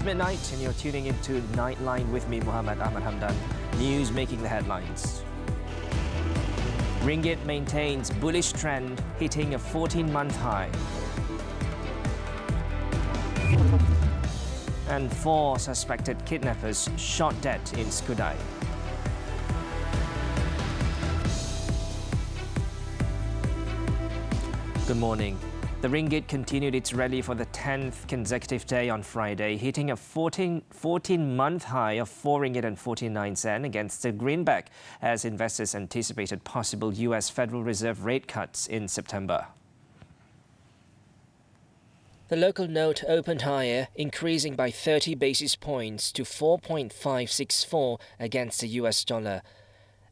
midnight and you're tuning into Nightline with me, Muhammed, Ahmad, Hamdan. News making the headlines. Ringgit maintains bullish trend, hitting a 14-month high. And 4 suspected kidnappers shot dead in Skudai. Good morning. The ringgit continued its rally for the 10th consecutive day on Friday, hitting a 14-month high of 4 ringgit and 49 cent against the greenback as investors anticipated possible US Federal Reserve rate cuts in September. The local note opened higher, increasing by 30 basis points to 4.564 against the US dollar.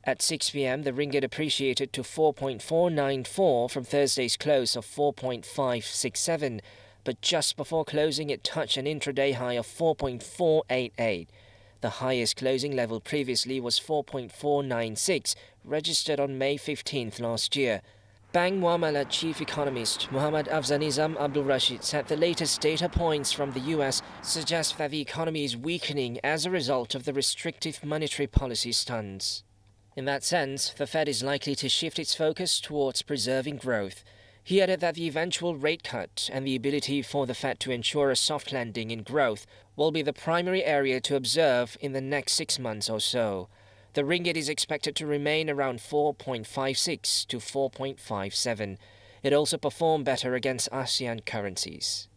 At 6 p.m, the ringgit appreciated to 4.494 from Thursday's close of 4.567, but just before closing it touched an intraday high of 4.488. The highest closing level previously was 4.496, registered on May 15th last year. Bank Muamalat Chief Economist Muhammad Afzanizam Abdul Rashid said the latest data points from the US suggest that the economy is weakening as a result of the restrictive monetary policy stance. In that sense, the Fed is likely to shift its focus towards preserving growth. He added that the eventual rate cut and the ability for the Fed to ensure a soft landing in growth will be the primary area to observe in the next 6 months or so. The ringgit is expected to remain around 4.56 to 4.57. It also performed better against ASEAN currencies.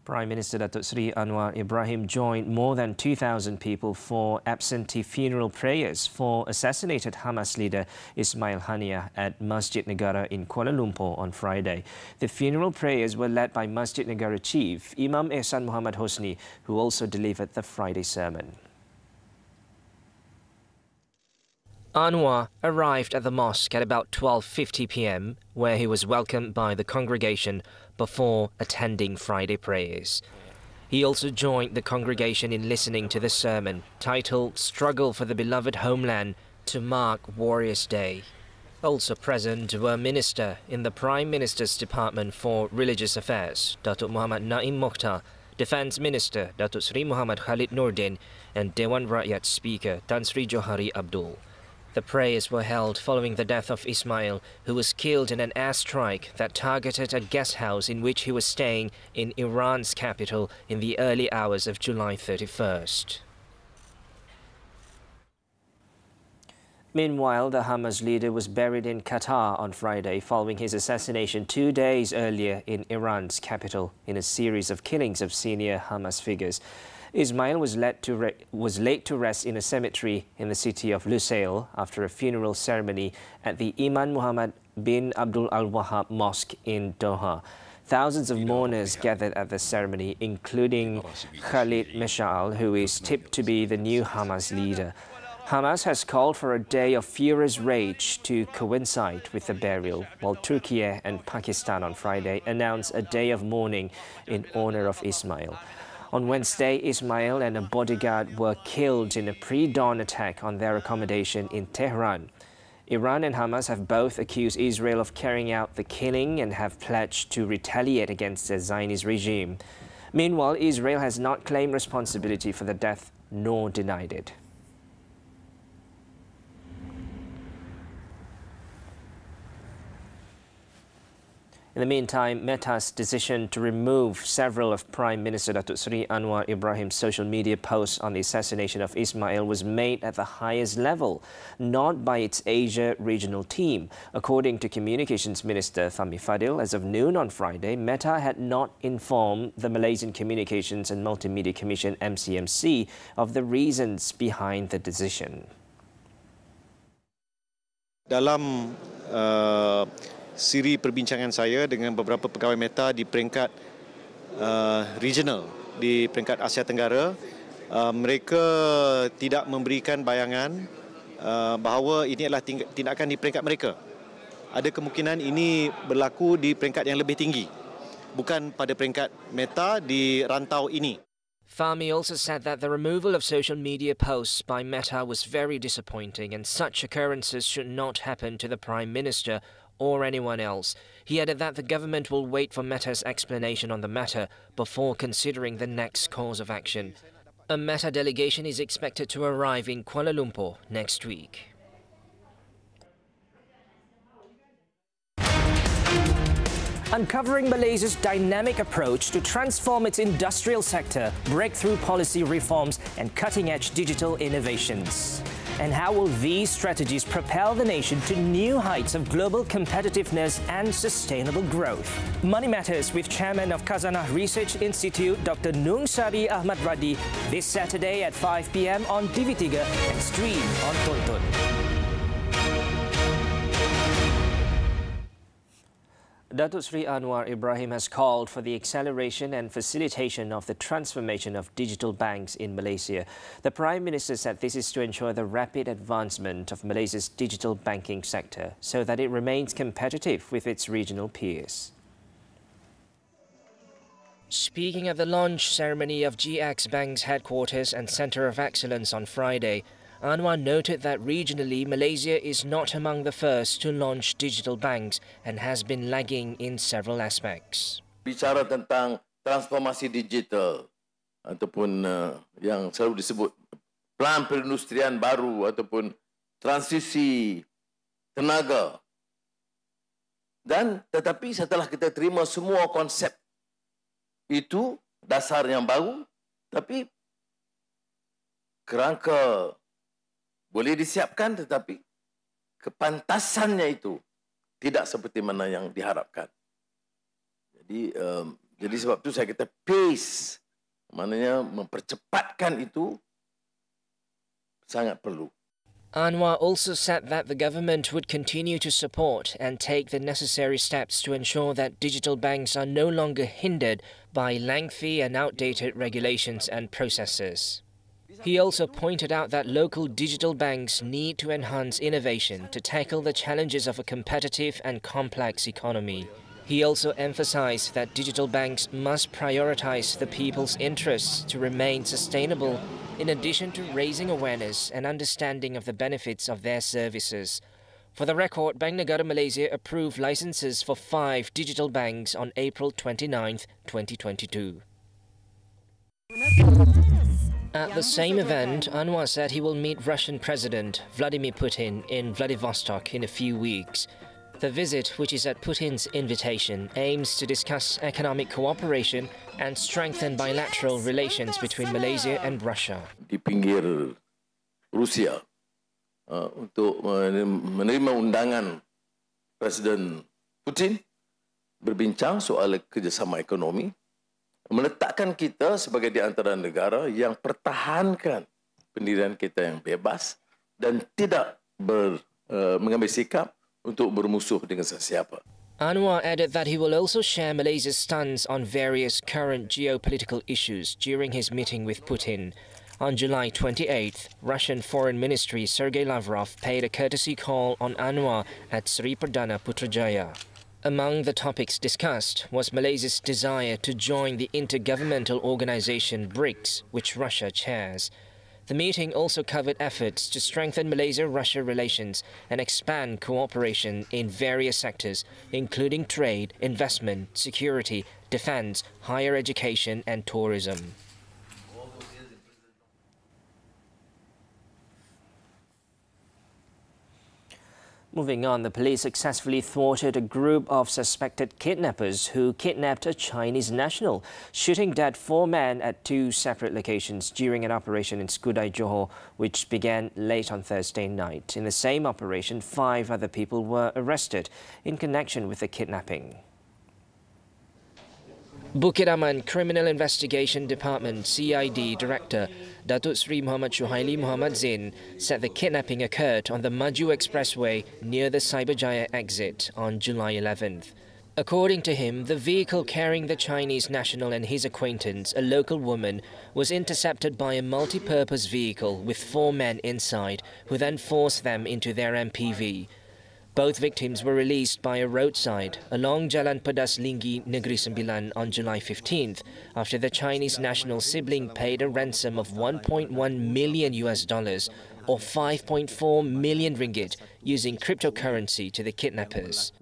Prime Minister Datuk Seri Anwar Ibrahim joined more than 2,000 people for absentee funeral prayers for assassinated Hamas leader Ismail Haniyeh at Masjid Negara in Kuala Lumpur on Friday. The funeral prayers were led by Masjid Negara Chief Imam Ehsan Muhammad Hosni, who also delivered the Friday sermon. Anwar arrived at the mosque at about 12:50 p.m, where he was welcomed by the congregation before attending Friday prayers. He also joined the congregation in listening to the sermon, titled Struggle for the Beloved Homeland, to mark Warriors' Day. Also present were Minister in the Prime Minister's Department for Religious Affairs, Datuk Muhammad Naim Mokhtar, Defence Minister, Datuk Seri Muhammad Khalid Nordin, and Dewan Rakyat Speaker, Tan Sri Johari Abdul. The prayers were held following the death of Ismail, who was killed in an airstrike that targeted a guest house in which he was staying in Iran's capital in the early hours of July 31st. Meanwhile, the Hamas leader was buried in Qatar on Friday following his assassination 2 days earlier in Iran's capital in a series of killings of senior Hamas figures. Ismail was laid to rest in a cemetery in the city of Lusail after a funeral ceremony at the Imam Muhammad bin Abdul Al-Wahhab Mosque in Doha. Thousands of mourners gathered at the ceremony, including Khalid Meshal, who is tipped to be the new Hamas leader. Hamas has called for a day of furious rage to coincide with the burial, while Turkey and Pakistan on Friday announced a day of mourning in honor of Ismail. On Wednesday, Ismail and a bodyguard were killed in a pre-dawn attack on their accommodation in Tehran. Iran and Hamas have both accused Israel of carrying out the killing and have pledged to retaliate against the Zionist regime. Meanwhile, Israel has not claimed responsibility for the death nor denied it. In the meantime, Meta's decision to remove several of Prime Minister Datuk Seri Anwar Ibrahim's social media posts on the assassination of Ismail was made at the highest level, not by its Asia regional team. According to Communications Minister Fahmi Fadil, as of noon on Friday, Meta had not informed the Malaysian Communications and Multimedia Commission MCMC of the reasons behind the decision. Dalam siri perbincangan saya dengan beberapa pegawai Meta di peringkat regional, di peringkat Asia Tenggara, mereka tidak memberikan bayangan bahawa ini adalah tindakan di peringkat mereka. Ada kemungkinan ini berlaku di peringkat yang lebih tinggi, bukan pada peringkat Meta di rantau ini. Fahmi also said that the removal of social media posts by Meta was very disappointing and such occurrences should not happen to the Prime Minister or anyone else. He added that the government will wait for Meta's explanation on the matter before considering the next course of action. A Meta delegation is expected to arrive in Kuala Lumpur next week. Uncovering Malaysia's dynamic approach to transform its industrial sector, breakthrough policy reforms and cutting-edge digital innovations. And how will these strategies propel the nation to new heights of global competitiveness and sustainable growth? Money Matters with Chairman of Khazanah Research Institute, Dr. Nung Sari Ahmad Radi, this Saturday at 5 p.m. on TV3 and stream on Tonton. Datuk Sri Anwar Ibrahim has called for the acceleration and facilitation of the transformation of digital banks in Malaysia. The Prime Minister said this is to ensure the rapid advancement of Malaysia's digital banking sector so that it remains competitive with its regional peers. Speaking at the launch ceremony of GX Bank's headquarters and Centre of Excellence on Friday, Anwar noted that regionally Malaysia is not among the first to launch digital banks and has been lagging in several aspects. Bicara tentang transformasi digital ataupun yang selalu disebut plan perindustrian baru ataupun transisi tenaga. Dan tetapi setelah kita terima semua konsep itu dasar yang baru, tapi kerangka boleh disiapkan tetapi kepantasannya itu tidak seperti mana yang diharapkan. Jadi sebab itu saya kata pace, maknanya mempercepatkan itu sangat perlu. Anwar also said that the government would continue to support and take the necessary steps to ensure that digital banks are no longer hindered by lengthy and outdated regulations and processes. He also pointed out that local digital banks need to enhance innovation to tackle the challenges of a competitive and complex economy. He also emphasized that digital banks must prioritize the people's interests to remain sustainable, in addition to raising awareness and understanding of the benefits of their services. For the record, Bank Negara Malaysia approved licenses for 5 digital banks on April 29, 2022. At the same event, Anwar said he will meet Russian President Vladimir Putin in Vladivostok in a few weeks. The visit, which is at Putin's invitation, aims to discuss economic cooperation and strengthen bilateral relations between Malaysia and Russia. Di pinggir Rusia untuk menerima undangan Presiden Putin berbincang soal kerjasama ekonomi, meletakkan kita sebagai di antara negara yang pertahankan pendirian kita yang bebas dan tidak mengambil sikap untuk bermusuh dengan sesiapa. Anwar added that he will also share Malaysia's stance on various current geopolitical issues during his meeting with Putin. On July 28th, Russian Foreign Ministry Sergei Lavrov paid a courtesy call on Anwar at Sri Perdana Putrajaya. Among the topics discussed was Malaysia's desire to join the intergovernmental organization BRICS, which Russia chairs. The meeting also covered efforts to strengthen Malaysia-Russia relations and expand cooperation in various sectors, including trade, investment, security, defense, higher education and tourism. Moving on, the police successfully thwarted a group of suspected kidnappers who kidnapped a Chinese national, shooting dead 4 men at 2 separate locations during an operation in Skudai, Johor, which began late on Thursday night. In the same operation, 5 other people were arrested in connection with the kidnapping. Bukit Aman Criminal Investigation Department CID Director Datuk Sri Muhammad Shuhaili Muhammad Zain said the kidnapping occurred on the Maju Expressway near the Cyberjaya exit on July 11th. According to him, the vehicle carrying the Chinese national and his acquaintance, a local woman, was intercepted by a multi-purpose vehicle with 4 men inside, who then forced them into their MPV. Both victims were released by a roadside along Jalan Pedas Linggi, Negeri Sembilan on July 15th after the Chinese national sibling paid a ransom of $1.1 million or 5.4 million ringgit using cryptocurrency to the kidnappers.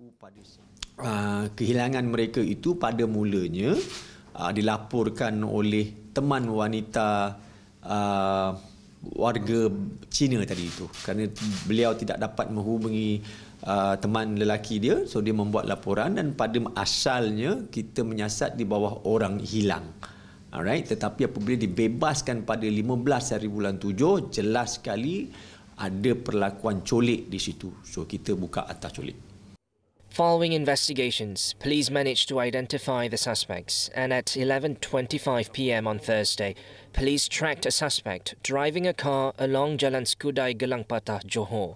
kehilangan mereka itu pada mulanya dilaporkan oleh teman wanita warga Cina tadi itu, kerana beliau tidak dapat menghubungi teman lelaki dia, so dia membuat laporan, dan pada asalnya kita menyiasat di bawah orang hilang. Alright, tetapi apabila dibebaskan pada 15 hari bulan 7, jelas sekali ada perlakuan colik di situ. So kita buka atas colik. Following investigations, police managed to identify the suspects, and at 11:25 p.m. on Thursday, police tracked a suspect driving a car along Jalan Skudai Gelang Patah, Johor.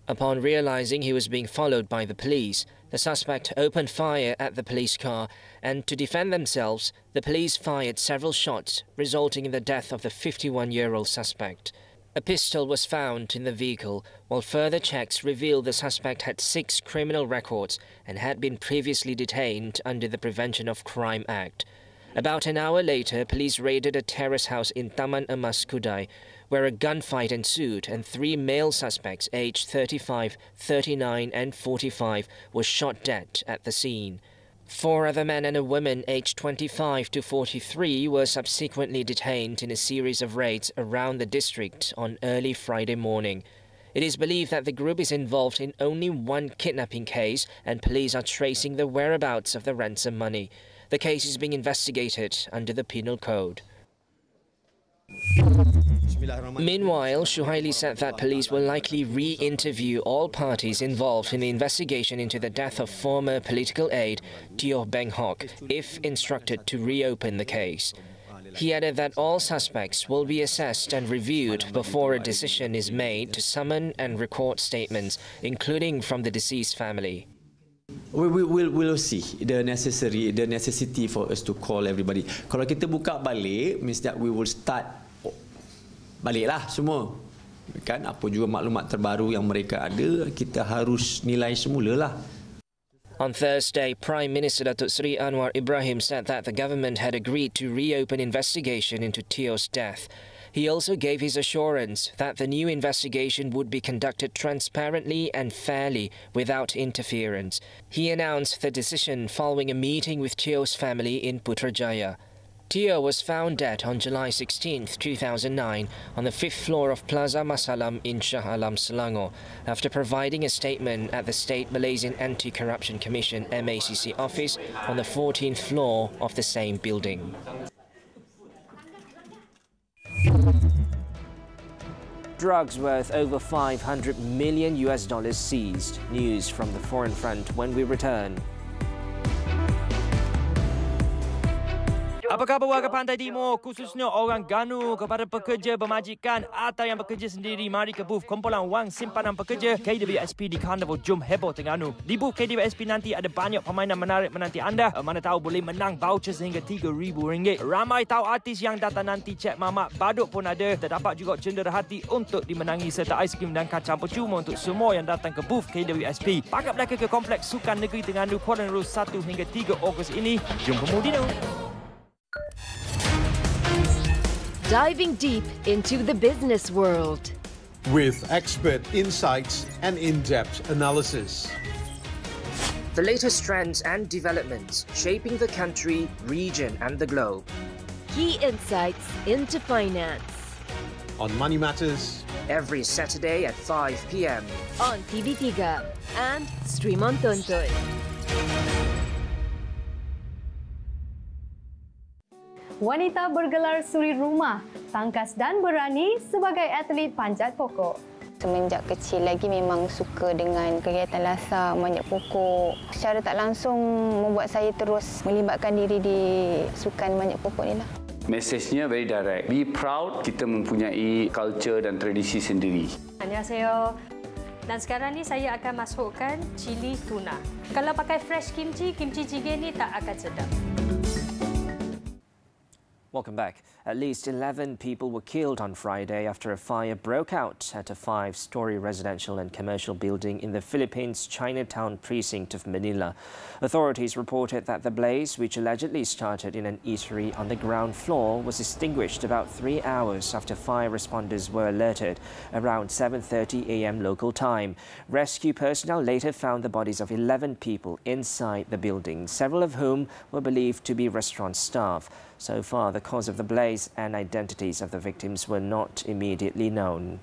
Upon realizing he was being followed by the police, the suspect opened fire at the police car, and to defend themselves, the police fired several shots, resulting in the death of the 51-year-old suspect. A pistol was found in the vehicle, while further checks revealed the suspect had 6 criminal records and had been previously detained under the Prevention of Crime Act. About an hour later, police raided a terrace house in Taman Emas Kudai, where a gunfight ensued and 3 male suspects aged 35, 39 and 45 were shot dead at the scene. 4 other men and a woman aged 25 to 43 were subsequently detained in a series of raids around the district on early Friday morning. It is believed that the group is involved in only one kidnapping case, and police are tracing the whereabouts of the ransom money. The case is being investigated under the Penal Code. Meanwhile, Shuhaili said that police will likely re-interview all parties involved in the investigation into the death of former political aide Teo Beng Hock, if instructed to reopen the case. He added that all suspects will be assessed and reviewed before a decision is made to summon and record statements, including from the deceased family. We'll see the necessity for us to call everybody. Kalau kita buka balik, means that we will start baliklah semua. Kan, apa juga maklumat terbaru yang mereka ada, kita harus nilai semulalah. On Thursday, Prime Minister Datuk Seri Anwar Ibrahim said that the government had agreed to reopen investigation into Teo's death. He also gave his assurance that the new investigation would be conducted transparently and fairly without interference. He announced the decision following a meeting with Teo's family in Putrajaya. Teo was found dead on July 16, 2009 on the 5th floor of Plaza Masalam in Shah Alam, Selangor, after providing a statement at the State Malaysian Anti-Corruption Commission MACC office on the 14th floor of the same building. Drugs worth over $500 million seized. News from the foreign front when we return. Apa khabar warga Pantai Timur, khususnya orang Ganu? Kepada pekerja bermajikan atau yang bekerja sendiri, mari ke booth kumpulan wang simpanan pekerja KWSP di Karnival Jom Heboh Terengganu. Di booth KWSP nanti ada banyak permainan menarik menanti anda. Mana tahu boleh menang voucher sehingga RM3,000. Ramai tahu artis yang datang nanti, Cik Mamak Badut pun ada. Terdapat juga cenderahati untuk dimenangi serta aiskrim dan kacang percuma untuk semua yang datang ke booth KWSP. Pakap mereka ke Kompleks Sukan Negeri Terengganu, Kuala Lumpur 1 hingga 3 Ogos ini. Jumpa Mudino. Diving deep into the business world with expert insights and in-depth analysis. The latest trends and developments shaping the country, region and the globe. Key insights into finance. On Money Matters. Every Saturday at 5 p.m. on TV3 and stream on Tonton. Wanita bergelar suri rumah, tangkas dan berani sebagai atlet panjat pokok. Semenjak kecil lagi memang suka dengan kegiatan lasak, manjat pokok. Secara tak langsung membuat saya terus melibatkan diri di sukan manjat pokok ni lah. Mesejnya very direct. Be proud, kita mempunyai culture dan tradisi sendiri. Annyeonghaseyo. Dan sekarang ni saya akan masukkan cili tuna. Kalau pakai fresh kimchi, kimchi jjigae ni tak akan sedap. Welcome back. At least 11 people were killed on Friday after a fire broke out at a 5-story residential and commercial building in the Philippines' Chinatown precinct of Manila. Authorities reported that the blaze, which allegedly started in an eatery on the ground floor, was extinguished about 3 hours after fire responders were alerted around 7:30 a.m. local time. Rescue personnel later found the bodies of 11 people inside the building, several of whom were believed to be restaurant staff. So far, the cause of the blaze and identities of the victims were not immediately known.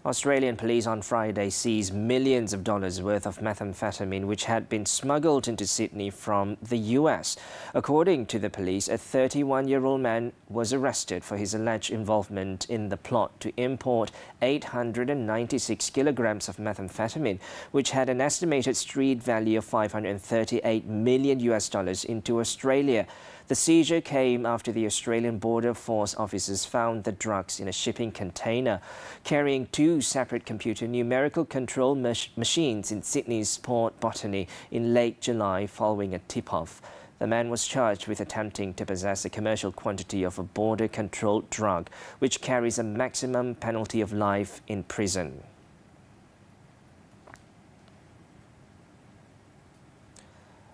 Australian police on Friday seized millions of dollars worth of methamphetamine which had been smuggled into Sydney from the US. According to the police, a 31-year-old man was arrested for his alleged involvement in the plot to import 896 kilograms of methamphetamine, which had an estimated street value of $538 million into Australia. The seizure came after the Australian Border Force officers found the drugs in a shipping container carrying 2 separate computer numerical control machines in Sydney's Port Botany in late July following a tip-off. The man was charged with attempting to possess a commercial quantity of a border-controlled drug, which carries a maximum penalty of life in prison.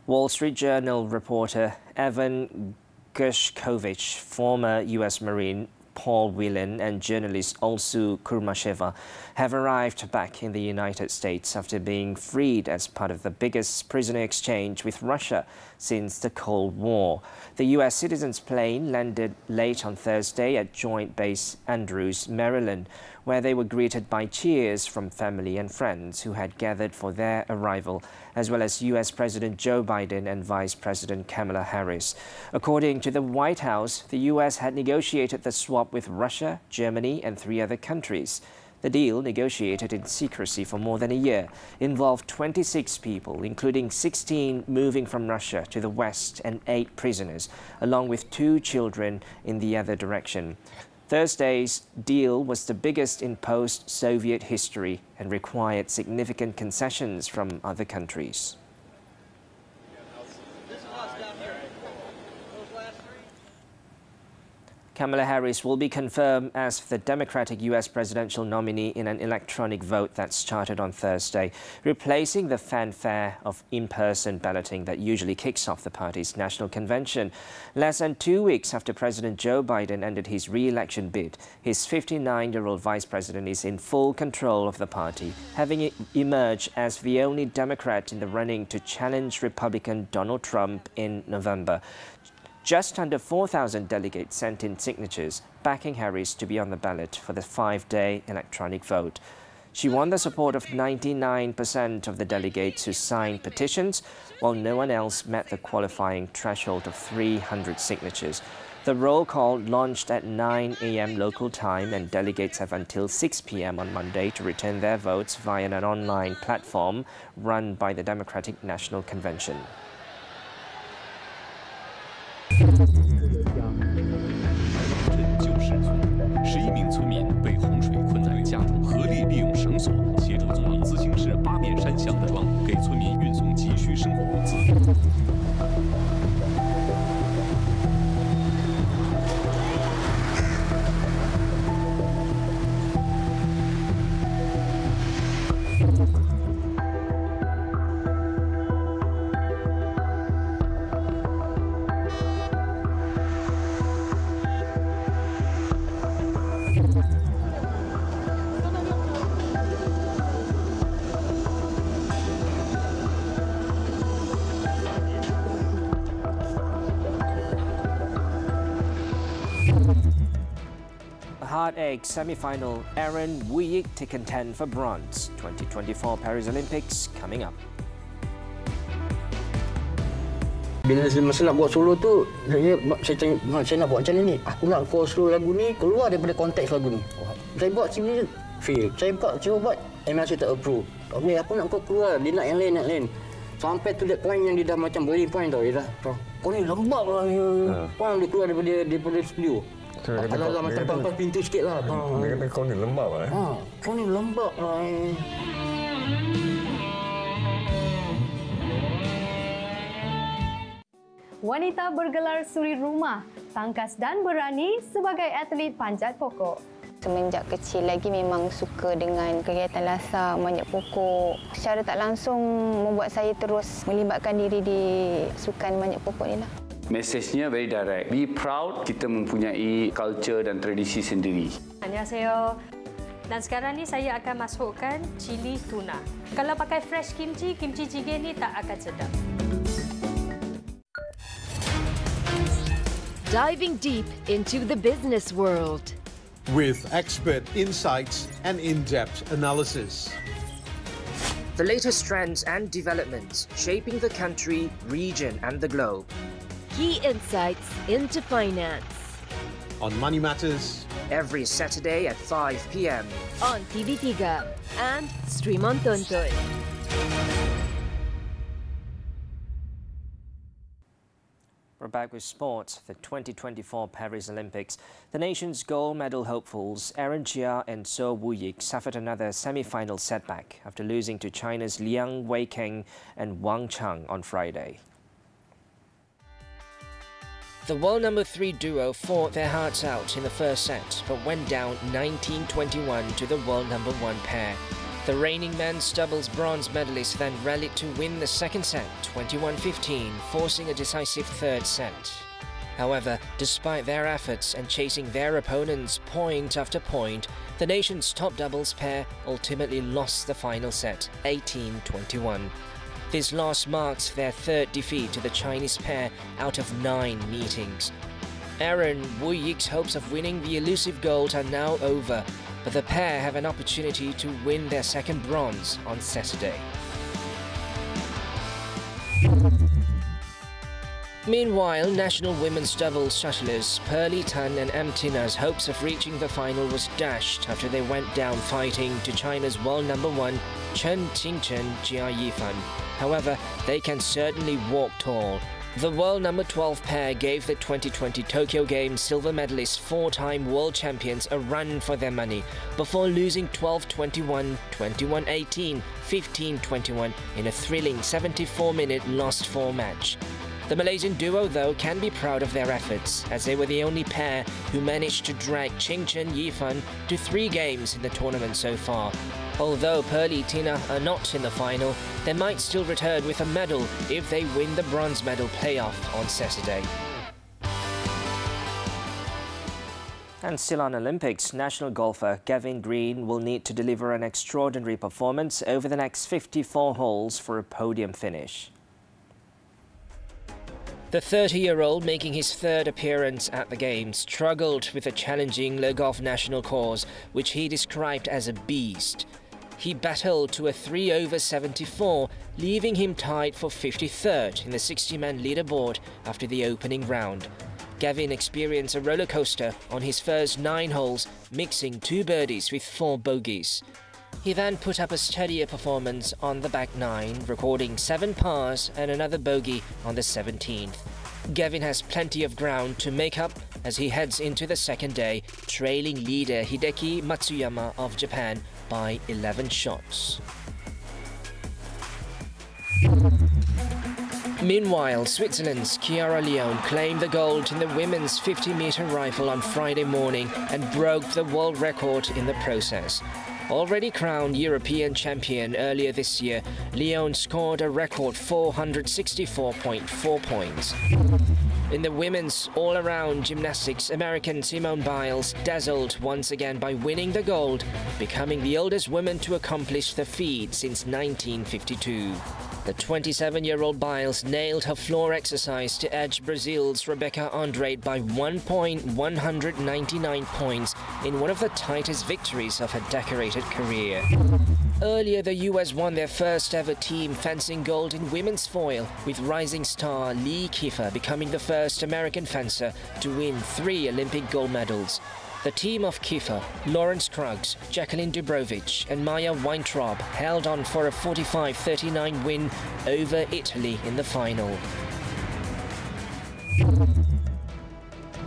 Wall Street Journal reporter Evan Gershkovich, former U.S. Marine Paul Whelan and journalist Olsu Kurmasheva have arrived back in the United States after being freed as part of the biggest prisoner exchange with Russia since the Cold War. The U.S. citizens' plane landed late on Thursday at Joint Base Andrews, Maryland, where they were greeted by cheers from family and friends who had gathered for their arrival, as well as U.S. President Joe Biden and Vice President Kamala Harris. According to the White House, the U.S. had negotiated the swap with Russia, Germany, and 3 other countries. The deal, negotiated in secrecy for more than a year, involved 26 people, including 16 moving from Russia to the West and 8 prisoners, along with 2 children in the other direction. Thursday's deal was the biggest in post-Soviet history and required significant concessions from other countries. Kamala Harris will be confirmed as the Democratic U.S. presidential nominee in an electronic vote that started on Thursday, replacing the fanfare of in-person balloting that usually kicks off the party's national convention. Less than 2 weeks after President Joe Biden ended his re-election bid, his 59-year-old vice president is in full control of the party, having emerged as the only Democrat in the running to challenge Republican Donald Trump in November. Just under 4,000 delegates sent in signatures backing Harris to be on the ballot for the 5-day electronic vote. She won the support of 99% of the delegates who signed petitions, while no one else met the qualifying threshold of 300 signatures. The roll call launched at 9 a.m. local time, and delegates have until 6 p.m. on Monday to return their votes via an online platform run by the Democratic National Convention. 11名村民被洪水困在家中，合力利用绳索协助从自行市八面山向的庄给村民运送急需生活物资。 Heart-egg semi-final Aaron Wuyik to contend for bronze. 2024 Paris Olympics coming up. Bila masa nak buat solo tu, saya nak buat macam ni. Aku nak solo lagu ni keluar daripada konteks lagu ni. Saya buat sini fail. Saya cuba buat, MLC tak approve. Okey, aku nak keluar, dia nak yang lain. Sampai tu dia point yang dia dah macam boiling point tau. Dia dah, kau ni lembab lah. Point dia keluar daripada studio. Kalau lah macam pampas pintu sikit lah. Dia kata kau ni lembab lah. Kau ni lembab lah. Wanita bergelar suri rumah, tangkas dan berani sebagai atlet panjat pokok. Semenjak kecil lagi memang suka dengan kegiatan lasak, manjat pokok. Secara tak langsung membuat saya terus melibatkan diri di sukan manjat pokok ni lah. Mesejnya very direct. Be proud, kita mempunyai culture dan tradisi sendiri. Annyeonghaseyo. Dan sekarang ni saya akan masukkan cili tuna. Kalau pakai fresh kimchi, kimchi jjigae ni tak akan sedap. Diving deep into the business world. With expert insights and in-depth analysis. The latest trends and developments shaping the country, region and the globe. Key insights into finance. On Money Matters. Every Saturday at 5 p.m. On TV3 and stream on Tonton. We're back with sports. The 2024 Paris Olympics. The nation's gold medal hopefuls, Aaron Chia and So Woo-yik, suffered another semi-final setback after losing to China's Liang Weikeng and Wang Chang on Friday. The world number 3 duo fought their hearts out in the first set, but went down 19-21 to the world number 1 pair. The reigning men's doubles bronze medalists then rallied to win the second set, 21-15, forcing a decisive third set. However, despite their efforts and chasing their opponents point after point, the nation's top doubles pair ultimately lost the final set, 18-21. This loss marks their third defeat to the Chinese pair out of 9 meetings. Aaron Woo-yik's hopes of winning the elusive gold are now over, but the pair have an opportunity to win their second bronze on Saturday. Meanwhile, national women's doubles shuttlers Pearly Tan and M. Tina's hopes of reaching the final was dashed after they went down fighting to China's world number 1 Chen Qingchen Jia Yifan. However, they can certainly walk tall. The world number 12 pair gave the 2020 Tokyo Games silver medalists 4-time world champions a run for their money before losing 12-21, 21-18, 15-21 in a thrilling 74-minute lost-4 match. The Malaysian duo, though, can be proud of their efforts, as they were the only pair who managed to drag Qingchen Yifan to 3 games in the tournament so far. Although Pearly Tina are not in the final, they might still return with a medal if they win the bronze medal playoff on Saturday. And still on Olympics, national golfer Gavin Green will need to deliver an extraordinary performance over the next 54 holes for a podium finish. The 30-year-old, making his third appearance at the Games, struggled with a challenging Le Golf National course, which he described as a beast. He battled to a 3/74, leaving him tied for 53rd in the 60-man leaderboard after the opening round. Gavin experienced a roller coaster on his first 9 holes, mixing 2 birdies with 4 bogeys. He then put up a steadier performance on the back 9, recording 7 pars and another bogey on the 17th. Gavin has plenty of ground to make up as he heads into the second day, trailing leader Hideki Matsuyama of Japan by 11 shots. Meanwhile, Switzerland's Chiara Leone claimed the gold in the women's 50-meter rifle on Friday morning and broke the world record in the process. Already crowned European champion earlier this year, Leone scored a record 464.4 points. In the women's all-around gymnastics, American Simone Biles dazzled once again by winning the gold, becoming the oldest woman to accomplish the feat since 1952. The 27-year-old Biles nailed her floor exercise to edge Brazil's Rebecca Andrade by 1.199 points in one of the tightest victories of her decorated career. Earlier, the US won their first ever team fencing gold in women's foil, with rising star Lee Kiefer becoming the first American fencer to win 3 Olympic gold medals. The team of Kiefer, Lawrence Kruggs, Jacqueline Dubrovich and Maya Weintraub held on for a 45-39 win over Italy in the final.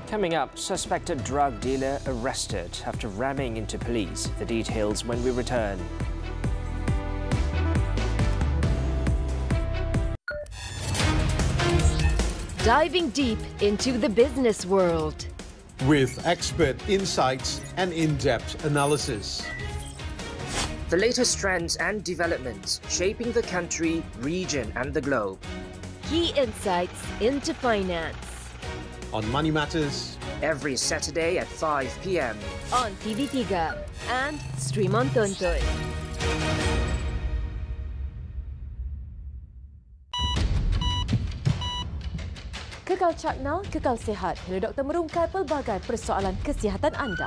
Coming up, suspected drug dealer arrested after ramming into police. The details when we return. Diving deep into the business world. With expert insights and in-depth analysis. The latest trends and developments shaping the country, region and the globe. Key insights into finance. On Money Matters. Every Saturday at 5 p.m. On TV3 and stream on Tonton. Kekal cakna, kekal sihat. Hello Doktor merungkai pelbagai persoalan kesihatan anda.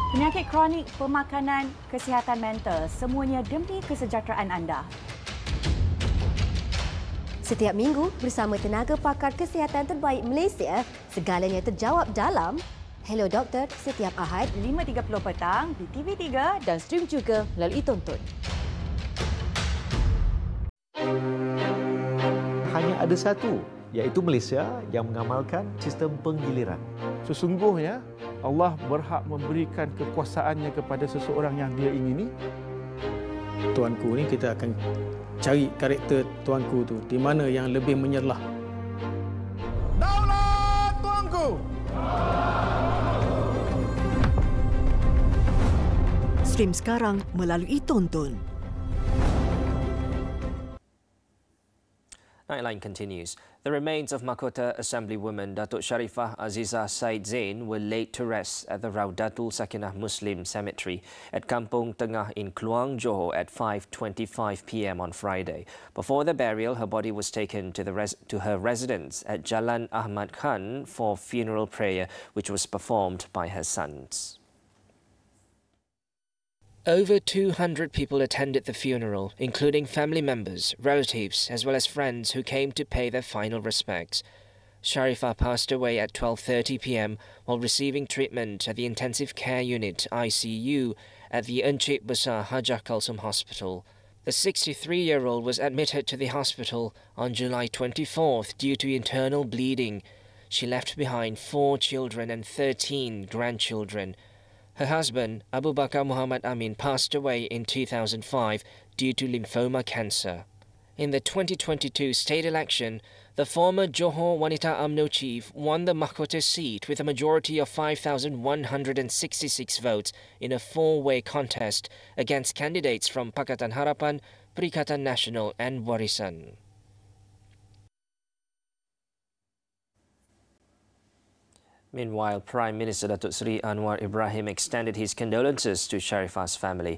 Penyakit kronik, pemakanan, kesihatan mental, semuanya demi kesejahteraan anda. Setiap minggu bersama tenaga pakar kesihatan terbaik Malaysia, segalanya terjawab dalam Hello Doktor setiap Ahad 5.30 petang di TV3 dan stream juga melalui Tonton. Hanya ada satu, iaitu Malaysia yang mengamalkan sistem penggiliran. Sesungguhnya Allah berhak memberikan kekuasaannya kepada seseorang yang dia ingini. Tuanku ni kita akan cari karakter tuanku tu di mana yang lebih menyerlah. Daulat tuanku. Stream sekarang melalui Tonton. Nightline continues. The remains of Mahkota Assemblywoman Datuk Sharifah Azizah Said Zain were laid to rest at the Raudatul Sakinah Muslim Cemetery at Kampung Tengah in Kluang, Johor at 5:25 p.m. on Friday. Before the burial, her body was taken to her residence at Jalan Ahmad Khan for funeral prayer, which was performed by her sons. Over 200 people attended the funeral, including family members, relatives, as well as friends who came to pay their final respects. Sharifah passed away at 12:30 p.m. while receiving treatment at the Intensive Care Unit (ICU) at the Encik Besar Hajah Kalsum Hospital. The 63-year-old was admitted to the hospital on July 24th due to internal bleeding. She left behind 4 children and 13 grandchildren. Her husband, Abu Bakar Muhammad Amin, passed away in 2005 due to lymphoma cancer. In the 2022 state election, the former Johor Wanita UMNO chief won the Mahkota seat with a majority of 5,166 votes in a 4-way contest against candidates from Pakatan Harapan, Perikatan Nasional and Warisan. Meanwhile, Prime Minister Datuk Seri Anwar Ibrahim extended his condolences to Sharifah's family.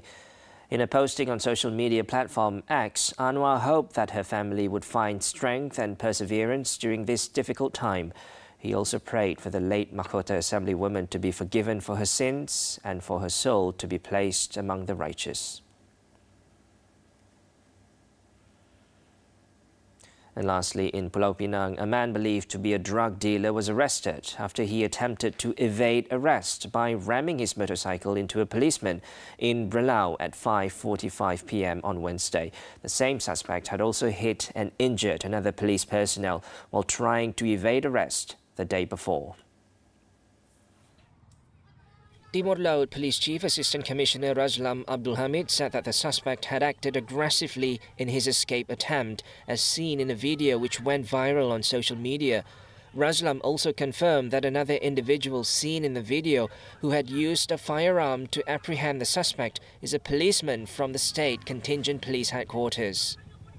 In a posting on social media platform X, Anwar hoped that her family would find strength and perseverance during this difficult time. He also prayed for the late Mahkota Assemblywoman to be forgiven for her sins and for her soul to be placed among the righteous. And lastly, in Pulau Pinang, a man believed to be a drug dealer was arrested after he attempted to evade arrest by ramming his motorcycle into a policeman in Brelau at 5:45 p.m. on Wednesday. The same suspect had also hit and injured another police personnel while trying to evade arrest the day before. Timor Laut Police Chief Assistant Commissioner Razlam Abdul Hamid said that the suspect had acted aggressively in his escape attempt, as seen in a video which went viral on social media. Razlam also confirmed that another individual seen in the video who had used a firearm to apprehend the suspect is a policeman from the State Contingent Police Headquarters.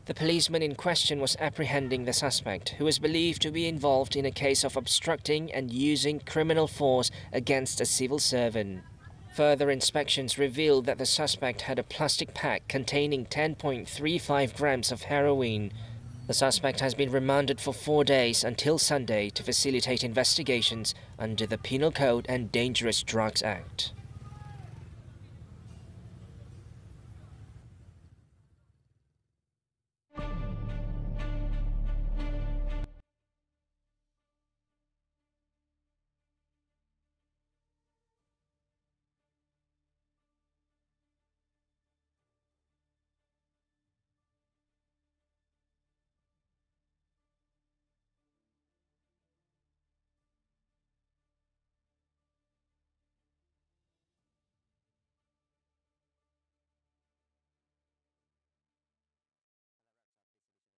The policeman in question was apprehending the suspect, who was believed to be involved in a case of obstructing and using criminal force against a civil servant. Further inspections revealed that the suspect had a plastic pack containing 10.35 grams of heroin. The suspect has been remanded for 4 days until Sunday to facilitate investigations under the Penal Code and Dangerous Drugs Act.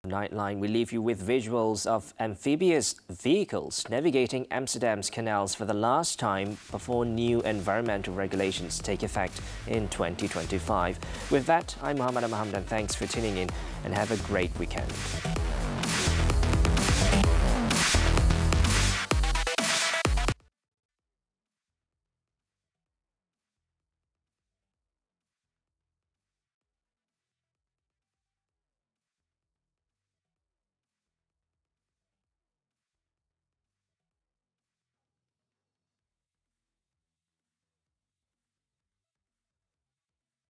Nightline, we leave you with visuals of amphibious vehicles navigating Amsterdam's canals for the last time before new environmental regulations take effect in 2025. With that, I'm Muhammed and Hamdan. Thanks for tuning in and have a great weekend.